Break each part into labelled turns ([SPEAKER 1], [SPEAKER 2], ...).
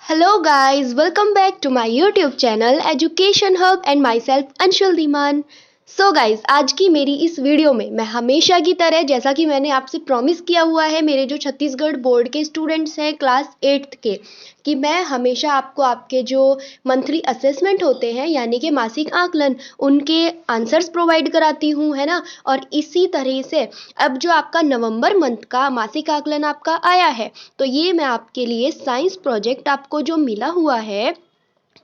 [SPEAKER 1] Hello guys, welcome back to my YouTube channel Education Hub and myself Anshul Dhiman। So guys आज की मेरी इस video में मैं हमेशा की तरह जैसा कि मैंने आपसे प्रॉमिस किया हुआ है मेरे जो छत्तीसगढ़ बोर्ड के स्टूडेंट्स हैं क्लास 8th के कि मैं हमेशा आपको आपके जो मंथली असेसमेंट होते हैं यानी कि मासिक आकलन उनके आंसर्स प्रोवाइड कराती हूँ, है ना। और इसी तरह से अब जो आपका नवंबर मंथ का मासिक आकलन आपका आया है तो ये मैं आपके लिए साइंस प्रोजेक्ट आपको जो मिला हुआ है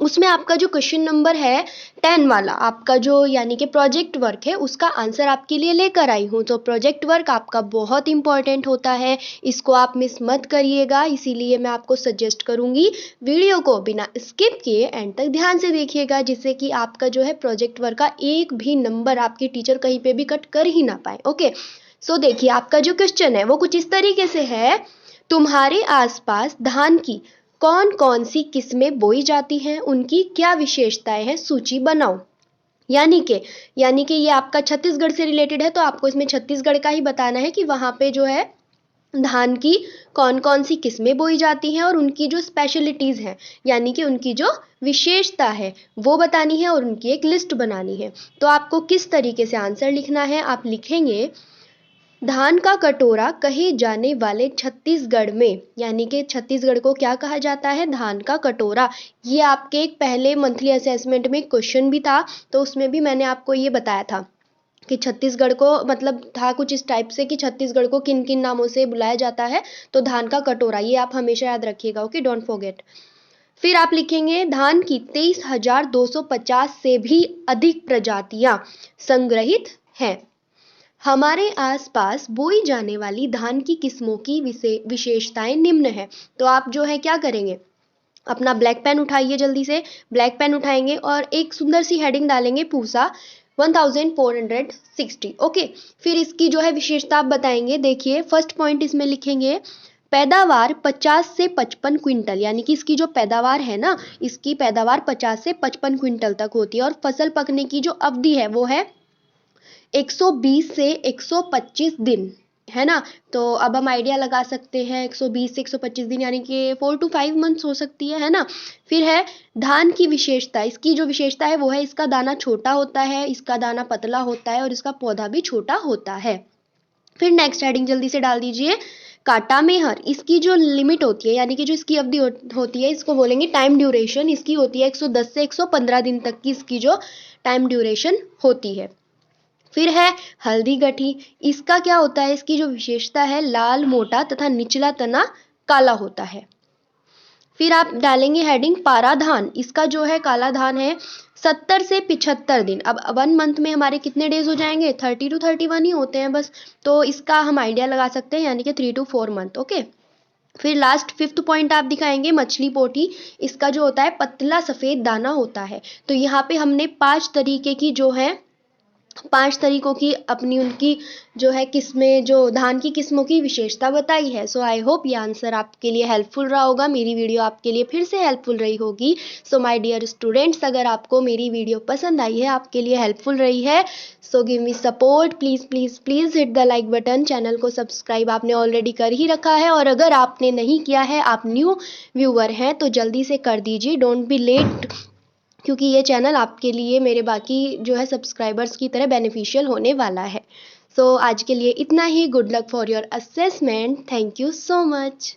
[SPEAKER 1] उसमें आपका जो क्वेश्चन नंबर है 10 वाला आपका जो यानी कि प्रोजेक्ट वर्क है उसका आंसर आपके लिए लेकर आई हूँ। तो प्रोजेक्ट वर्क आपका बहुत इंपॉर्टेंट होता है, इसको आप मिस मत करिएगा। इसीलिए मैं आपको सजेस्ट करूँगी वीडियो को बिना स्किप किए एंड तक ध्यान से देखिएगा, जिससे कि आपका जो है प्रोजेक्ट वर्क का एक भी नंबर आपकी टीचर कहीं पर भी कट कर ही ना पाए। ओके, सो देखिए आपका जो क्वेश्चन है वो कुछ इस तरीके से है। तुम्हारे आसपास धान की कौन कौन सी किस्में बोई जाती हैं, उनकी क्या विशेषताएं हैं, सूची बनाओ। यानी कि ये आपका छत्तीसगढ़ से रिलेटेड है तो आपको इसमें छत्तीसगढ़ का ही बताना है कि वहाँ पे जो है धान की कौन कौन सी किस्में बोई जाती हैं और उनकी जो स्पेशलिटीज़ हैं यानी कि उनकी जो विशेषता है वो बतानी है और उनकी एक लिस्ट बनानी है। तो आपको किस तरीके से आंसर लिखना है, आप लिखेंगे धान का कटोरा कहे जाने वाले छत्तीसगढ़ में, यानी कि छत्तीसगढ़ को क्या कहा जाता है, धान का कटोरा। ये आपके एक पहले मंथली असेसमेंट में क्वेश्चन भी था तो उसमें भी मैंने आपको ये बताया था कि छत्तीसगढ़ को मतलब था कुछ इस टाइप से कि छत्तीसगढ़ को किन किन नामों से बुलाया जाता है। तो धान का कटोरा ये आप हमेशा याद रखिएगा। Okay, don't forget. फिर आप लिखेंगे धान की 23,250 से भी अधिक प्रजातियां संग्रहित हैं। हमारे आसपास बोई जाने वाली धान की किस्मों की विशेषताएं निम्न है। तो आप जो है क्या करेंगे, अपना ब्लैक पेन उठाइए, जल्दी से ब्लैक पेन उठाएंगे और एक सुंदर सी हेडिंग डालेंगे पूसा 1460। ओके, फिर इसकी जो है विशेषता आप बताएंगे। देखिए फर्स्ट पॉइंट इसमें लिखेंगे पैदावार 50 से 55 क्विंटल, यानी कि इसकी जो पैदावार है ना, इसकी पैदावार 50 से 55 क्विंटल तक होती है। और फसल पकने की जो अवधि है वो है 120 से 125 दिन, है ना। तो अब हम आइडिया लगा सकते हैं 120 से 125 दिन यानी कि 4 to 5 मंथ्स हो सकती है ना। फिर है धान की विशेषता, इसकी जो विशेषता है वो है इसका दाना छोटा होता है, इसका दाना पतला होता है और इसका पौधा भी छोटा होता है। फिर नेक्स्ट हेडिंग जल्दी से डाल दीजिए काटा मेहर, इसकी जो लिमिट होती है यानी कि जो इसकी अवधि होती है इसको बोलेंगे टाइम ड्यूरेशन। इसकी होती है 110 से 115 दिन तक की इसकी जो टाइम ड्यूरेशन होती है। फिर है हल्दी गठी, इसका क्या होता है, इसकी जो विशेषता है लाल मोटा तथा निचला तना काला होता है। फिर आप डालेंगे हेडिंग पारा धान, इसका जो है काला धान है 70 से 75 दिन। अब 1 मंथ में हमारे कितने डेज हो जाएंगे, 30 to 31 ही होते हैं बस। तो इसका हम आइडिया लगा सकते हैं यानी कि 3 to 4 मंथ। ओके, फिर लास्ट 5th पॉइंट आप दिखाएंगे मछली पोठी, इसका जो होता है पतला सफ़ेद दाना होता है। तो यहाँ पे हमने 5 तरीके की जो है 5 तरीकों की अपनी उनकी जो है किस्में, जो धान की किस्मों की विशेषता बताई है। सो आई होप ये आंसर आपके लिए हेल्पफुल रहा होगा, मेरी वीडियो आपके लिए फिर से हेल्पफुल रही होगी। सो माय डियर स्टूडेंट्स, अगर आपको मेरी वीडियो पसंद आई है, आपके लिए हेल्पफुल रही है, so give me support, please please please hit the like button. Channel को सब्सक्राइब आपने ऑलरेडी कर ही रखा है और अगर आपने नहीं किया है, आप न्यू व्यूअर हैं तो जल्दी से कर दीजिए, डोंट बी लेट, क्योंकि ये चैनल आपके लिए मेरे बाकी जो है सब्सक्राइबर्स की तरह बेनिफिशियल होने वाला है। सो आज के लिए इतना ही। Good luck for your assessment. Thank you so much.